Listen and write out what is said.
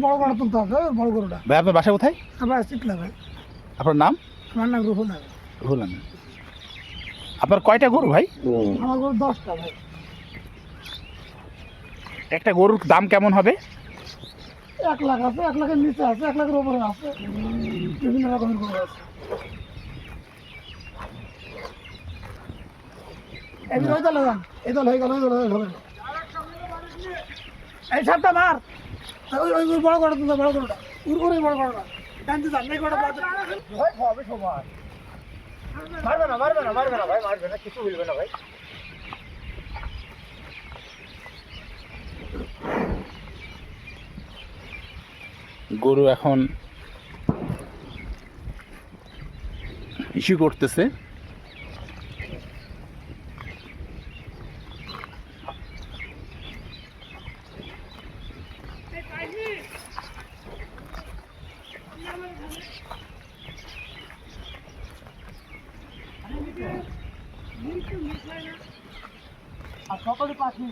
বড় গরু তুলতে হবে, বড় গরুটা। ভাই আপনার বাসা কোথায়? আবার চিকলা ভাই। আপনার নাম? আমার নাম রুহুল আমিন। রুহুল আমিন। আপনার কয়টা গরু ভাই? আমার গরু 10টা ভাই। একটা গরুর দাম কেমন হবে? 1 লাখ আছে, 1 লাখের নিচে আছে, 1 লাখের উপরে আছে, বিভিন্ন রকমের গরু আছে। এই যে ওই দলে যান, এই দল হয়ে গেল, ওই দল হয়ে গেল। এই সাতটা মার। ওই ওই বড় গরুটা তুলতে, বড় গরুটা উড়ে বড় গরুটা টানতে যান, এই গরুটা ভয় হবে সবার। মারবে না ভাই, মারবে না, কিছু বলবে না ভাই। গরু এখন ইস্যু করতেছে। আর সকলে পাখি